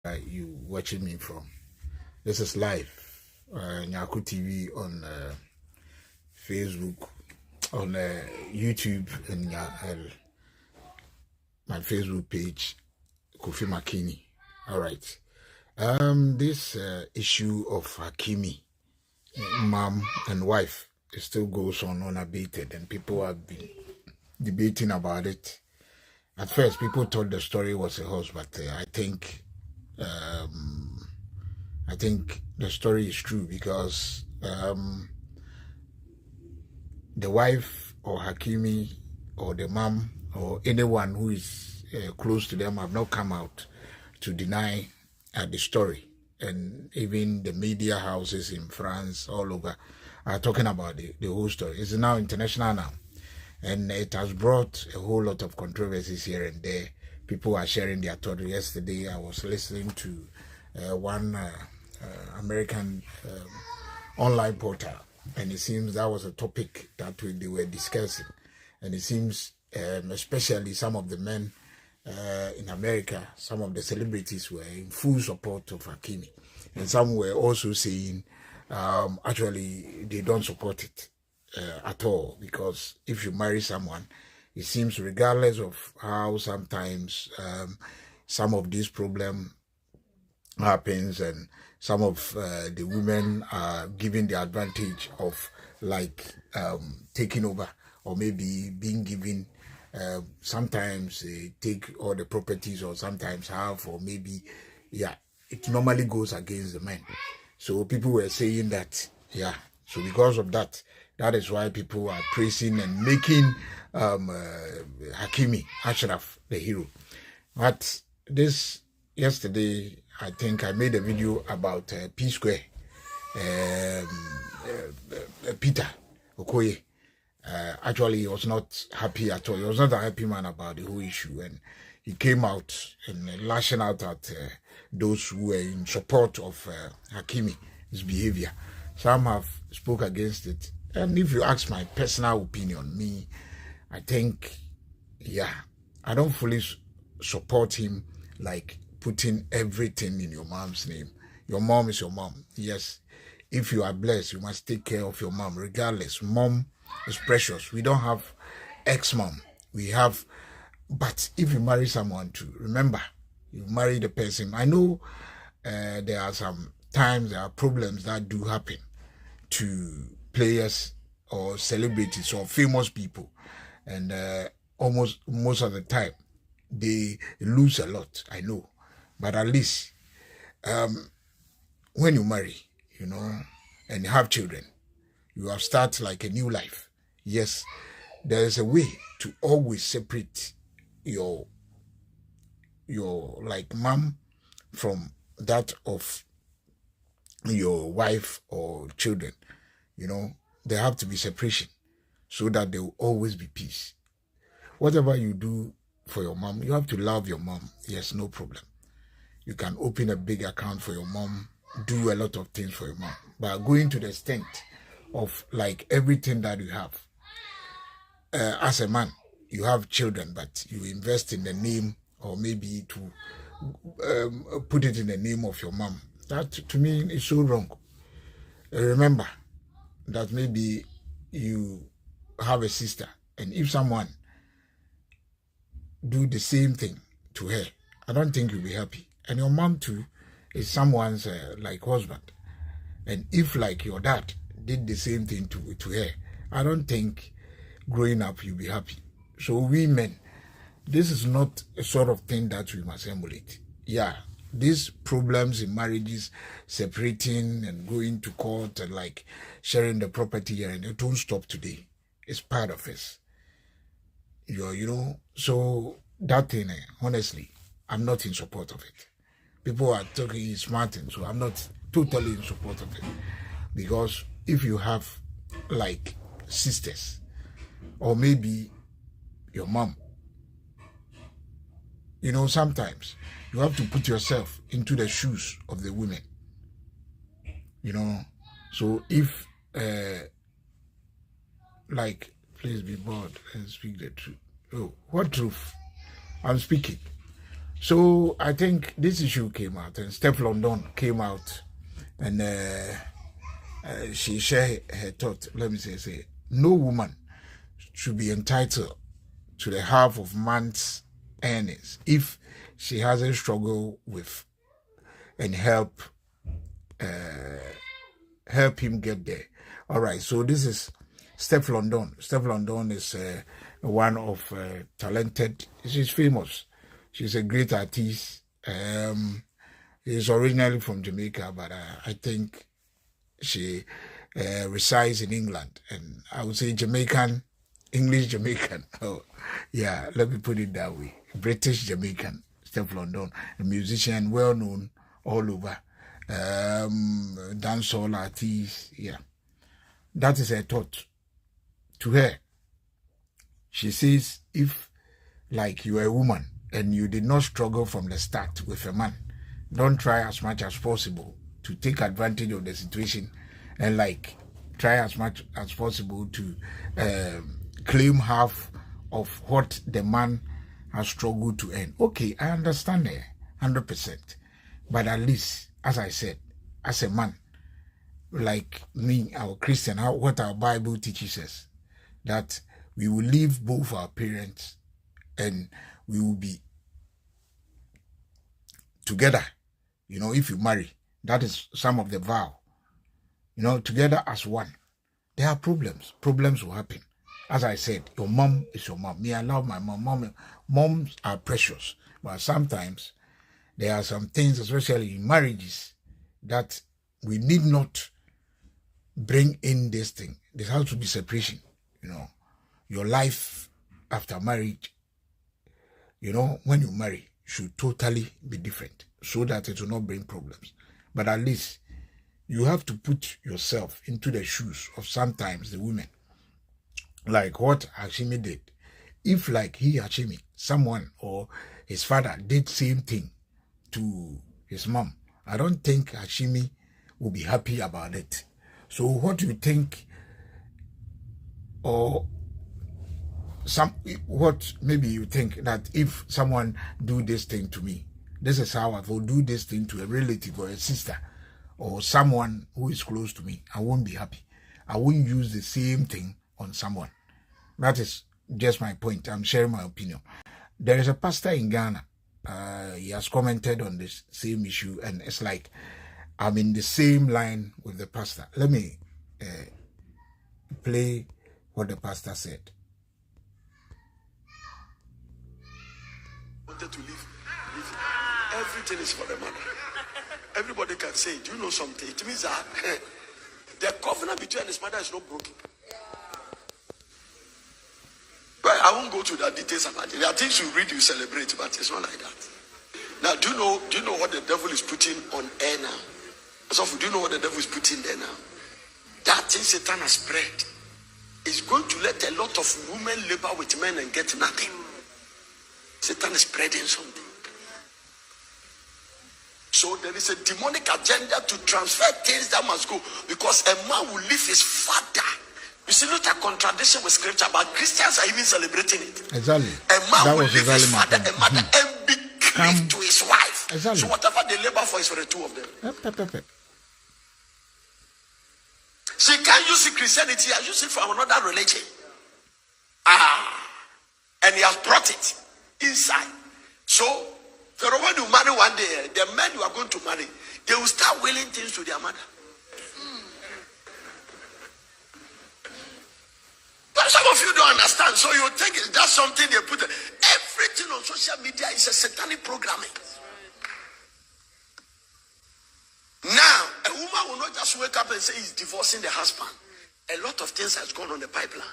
You watching me from. This is live, Nyaku TV on Facebook, on YouTube, and my Facebook page, Kofi Makini. All right. This issue of Hakimi, mom and wife, it still goes on unabated, and people have been debating about it. At first, people thought the story was a hoax, but I think the story is true because the wife or Hakimi or the mom or anyone who is close to them have not come out to deny the story. And even the media houses in France, all over, are talking about the whole story. It's now international now. And it has brought a whole lot of controversies here and there. People are sharing their thoughts. Yesterday, I was listening to one American online portal, and it seems that was a topic that they were discussing. And it seems, especially some of the men in America, some of the celebrities were in full support of Hakimi. And some were also saying, actually, they don't support it at all, because if you marry someone, it seems regardless of how sometimes some of these problems happens, and some of the women are given the advantage of taking over, or maybe being given sometimes they take all the properties, or sometimes half, or maybe it normally goes against the men. So people were saying that so because of that, that is why people are praising and making Hakimi Ashraf the hero. But yesterday, I think I made a video about P Square, Peter Okoye. Actually, he was not happy at all. He was not a happy man about the whole issue, and he came out and lashing out at those who were in support of Hakimi's behavior. Some have spoke against it. And if you ask my personal opinion, I think, I don't fully support him, like putting everything in your mom's name. Your mom is your mom. Yes, if you are blessed, you must take care of your mom, regardless. Mom is precious. We don't have ex-mom. We have, but if you marry someone too, remember, you marry the person. I know there are some times, there are problems that do happen to players or celebrities or famous people, and almost most of the time they lose a lot, I know, but at least when you marry, and have children, you have started like a new life. Yes, there is a way to always separate your like mom from that of your wife or children. There have to be separation so that there will always be peace. Whatever you do for your mom, you have to love your mom. Yes, no problem. You can open a big account for your mom, do a lot of things for your mom, but going to the extent of like everything that you have. As a man, you have children, but you invest in the name, or maybe to put it in the name of your mom. That to me is so wrong. Remember that maybe you have a sister, and if someone do the same thing to her, I don't think you'll be happy. And your mom too is someone's like husband, and if like your dad did the same thing to her, I don't think growing up you'll be happy. So we men, this is not a sort of thing that we must emulate. These problems in marriages, separating and going to court and like sharing the property here, and it won't stop today. It's part of us. So that thing, honestly, I'm not in support of it. People are talking smart things, so I'm not totally in support of it. Because if you have like sisters, or maybe your mom, sometimes you have to put yourself into the shoes of the women. So if please be bold and speak the truth. Oh, what truth? I'm speaking. So I think this issue came out, and Steflondon came out, and she shared her thought. Let me say, no woman should be entitled to the half of man's earnings if she hasn't struggled with and help him get there. All right, so this is Steflondon. Steflondon is one of talented. She's famous. She's a great artist. She's originally from Jamaica, but I think she resides in England, and I would say Jamaican, English Jamaican. Oh, yeah, let me put it that way. British Jamaican, Steflondon, a musician, well known all over, dancehall artist. Yeah, that is her thought. To her, she says, if like you are a woman and you did not struggle from the start with a man, don't try as much as possible to take advantage of the situation and like try as much as possible to claim half of what the man has struggled to earn. Okay, I understand her 100%. But at least, as I said, as a man, like me, our Christian, what our Bible teaches us, that we will leave both our parents and we will be together. You know, if you marry, that is some of the vow. You know, together as one. There are problems. Problems will happen. As I said, your mom is your mom. Me, I love my mom. Moms are precious. But sometimes there are some things, especially in marriages, that we need not bring in this thing. There has to be separation. You know, your life after marriage, you know, when you marry, should totally be different so that it will not bring problems. But at least you have to put yourself into the shoes of sometimes the women. Like what Hakimi did. If like Hakimi, someone or his father did same thing to his mom, I don't think Hakimi will be happy about it. So what do you think, or what maybe you think that if someone do this thing to me, this is how I will do this thing to a relative or a sister or someone who is close to me, I won't be happy. I won't use the same thing on someone. That is just my point. I'm sharing my opinion. There is a pastor in Ghana. He has commented on this same issue, and it's like I'm in the same line with the pastor. Let me play what the pastor said. Wanted to live. Everything is for the mother. Everybody can say, do you know something? It means that the covenant between his mother is not broken. But I won't go to the details about it. There are things you read, you celebrate, but it's not like that. Now, do you know what the devil is putting on air now? So, do you know what the devil is putting there now? That thing Satan has spread is going to let a lot of women labor with men and get nothing. Satan is spreading something. So there is a demonic agenda to transfer things that must go, because a man will leave his father. You see, not a contradiction with scripture, but Christians are even celebrating it. Exactly. A man will leave his father, a mother, and be cleaved to his wife. Exactly. So whatever they labor for is for the two of them. She can't use the Christianity, I use it for another religion. And he has brought it inside. So, when you marry one day, the men you are going to marry, they will start willing things to their mother. But some of you don't understand, so you think it's just something they put. Everything on social media is a satanic programming. Now, a woman will not just wake up and say he's divorcing the husband. A lot of things has gone on the pipeline.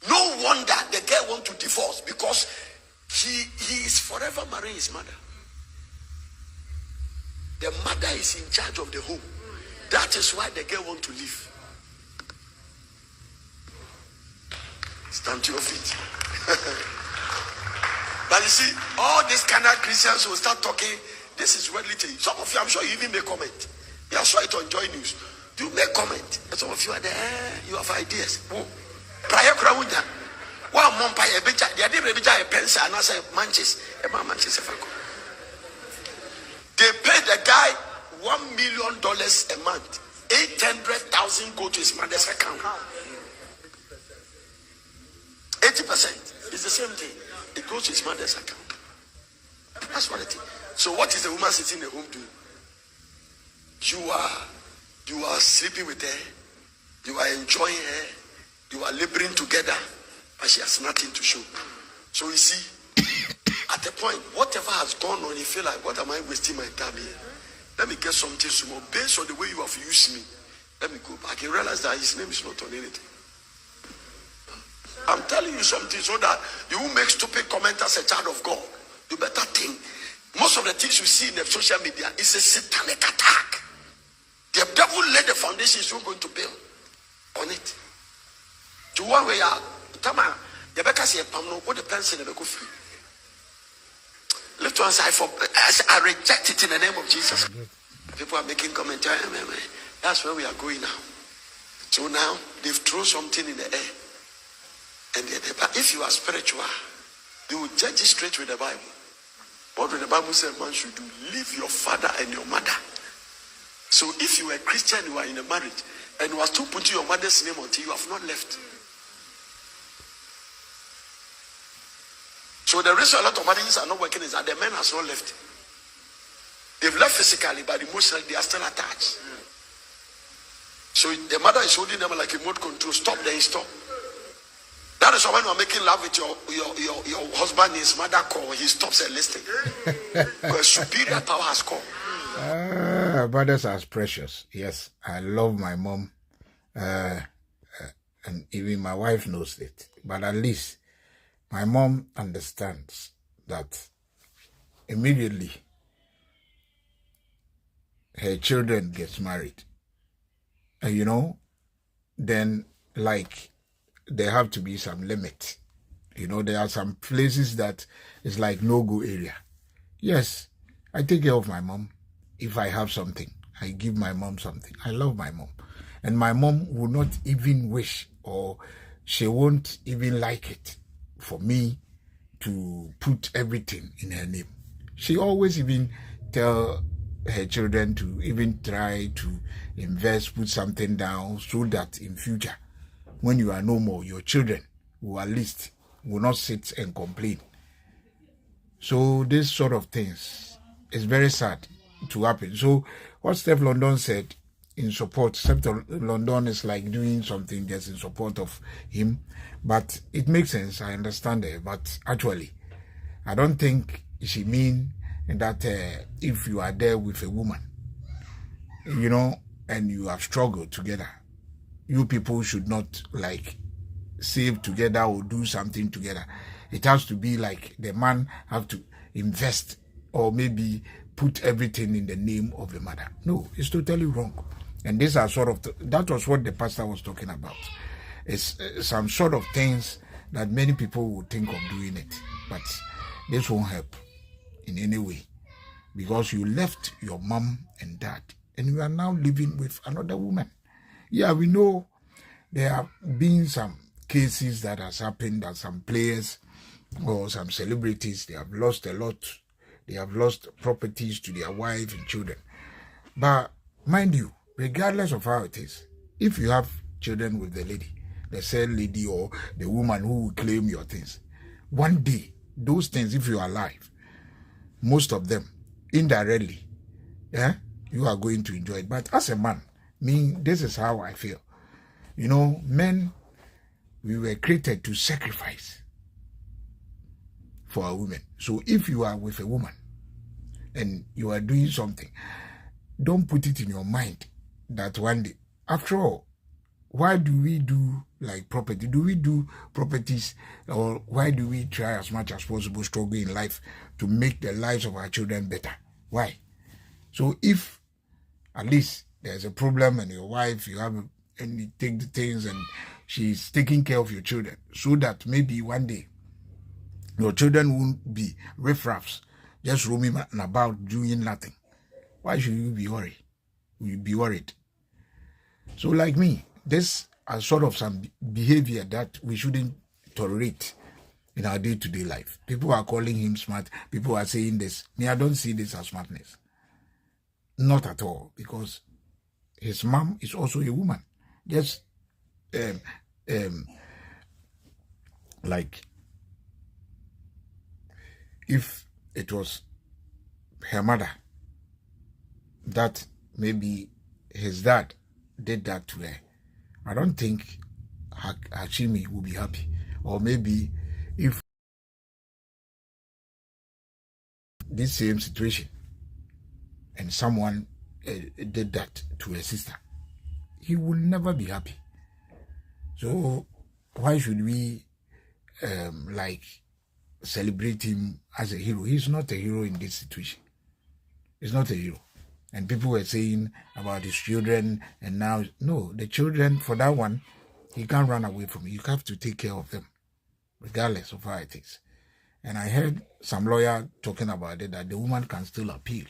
No wonder the girl wants to divorce, because he is forever marrying his mother. The mother is in charge of the home. That is why the girl wants to leave. Stand to your feet. But you see, all these kind of Christians will start talking. This is worldly thing. Some of you, I'm sure you even make comment. You are sure it on Joy News. You make comment. And some of you are there. You have ideas. One month a bit, they didn't really a pencil and I say Manchester, they paid the guy $1 million a month. 800,000 go to his mother's account. 80% is the same thing. It goes to his mother's account. That's what it is. So what is the woman sitting in the home doing? You are sleeping with her. You are enjoying her. You are laboring together, but she has nothing to show. So you see, at the point, whatever has gone on, you feel like, what am I wasting my time here? Let me get something small. Based on the way you have used me, let me go back and realize that his name is not on anything. I'm telling you something so that you won't make stupid comments as a child of God. You better think. Most of the things you see in the social media is a satanic attack. The devil laid the foundations you're going to build on it. To one way, Tama, the Becca say, Pamno, what the pencil in the go free. Lift one side for I reject it in the name of Jesus. People are making comments. That's where we are going now. So now they've thrown something in the air. And but if you are spiritual, they will judge it straight with the Bible. What did the Bible say man should do? Leave your father and your mother. So if you are a Christian, you are in a marriage, and you are still putting your mother's name until you have not left. So the reason a lot of marriages are not working is that the men has not left. They've left physically, but emotionally they are still attached. So the mother is holding them like a remote control. Stop, then stop. That is why when you are making love with your husband, his mother call, he stops and listens. Because superior power has come. Brothers are precious. Yes, I love my mom. And even my wife knows it. But at least my mom understands that immediately her children gets married. And then like there have to be some limit. There are some places that is like no-go area. Yes, I take care of my mom. If I have something, I give my mom something. I love my mom. And my mom will not even wish, or she won't even like it for me to put everything in her name. She always even tell her children to even try to invest, put something down, so that in future, when you are no more, your children will at least will not sit and complain. So this sort of things is very sad to happen. So what Steflondon said in support, Steflondon is like doing something just in support of him, but it makes sense. I understand it, but actually, I don't think she mean that if you are there with a woman, and you have struggled together, you people should not like save together or do something together. It has to be like the man have to invest or maybe put everything in the name of the mother. No, it's totally wrong. And these are sort of, that was what the pastor was talking about. It's some sort of things that many people would think of doing it. But this won't help in any way. Because you left your mom and dad and you are now living with another woman. Yeah, we know there have been some cases that has happened that some players or some celebrities, they have lost a lot. They have lost properties to their wife and children. But mind you, regardless of how it is, if you have children with the lady, the said lady or the woman who will claim your things, one day, those things, if you are alive, most of them, indirectly, you are going to enjoy it. But as a man, this is how I feel. Men, we were created to sacrifice for a woman. So if you are with a woman and you are doing something, don't put it in your mind that one day, after all, why do we do like property? Do we do properties, or why do we try as much as possible struggle in life to make the lives of our children better? Why? So if at least there's a problem and your wife, and you take the things and she's taking care of your children, so that maybe one day your children won't be riffraffs, just roaming about doing nothing. Why should you be worried? Will be worried? So like me, this are sort of some behavior that we shouldn't tolerate in our day-to-day life. People are calling him smart. People are saying this. Me, I don't see this as smartness. Not at all, because his mom is also a woman. Just like if it was her mother that maybe his dad did that to her, I don't think Hakimi will be happy. Or maybe if this same situation and someone did that to her sister, he will never be happy. So why should we like celebrate him as a hero? He's not a hero in this situation. He's not a hero. And people were saying about his children, and now, no, the children, for that one, he can't run away from it. You have to take care of them, regardless of how it is. And I heard some lawyer talking about it, that the woman can still appeal,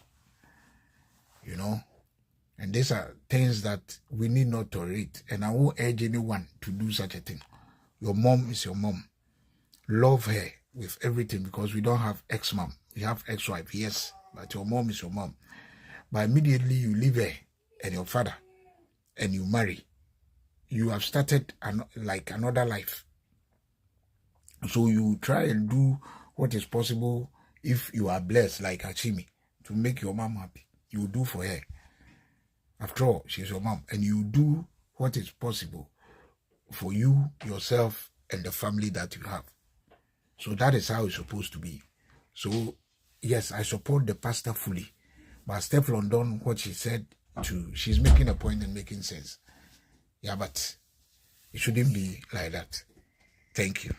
you know. And these are things that we need not tolerate. And I won't urge anyone to do such a thing. Your mom is your mom. Love her with everything, because we don't have ex-mom. We have ex-wife, yes, but your mom is your mom. But immediately you leave her and your father and you marry, you have started like another life. So you try and do what is possible, if you are blessed like Hakimi, to make your mom happy. You do for her. After all, she's your mom. And you do what is possible for you, yourself, and the family that you have. So that is how it's supposed to be. So, yes, I support the pastor fully. But Steflondon, what she said, she's making a point and making sense. Yeah, but it shouldn't be like that. Thank you.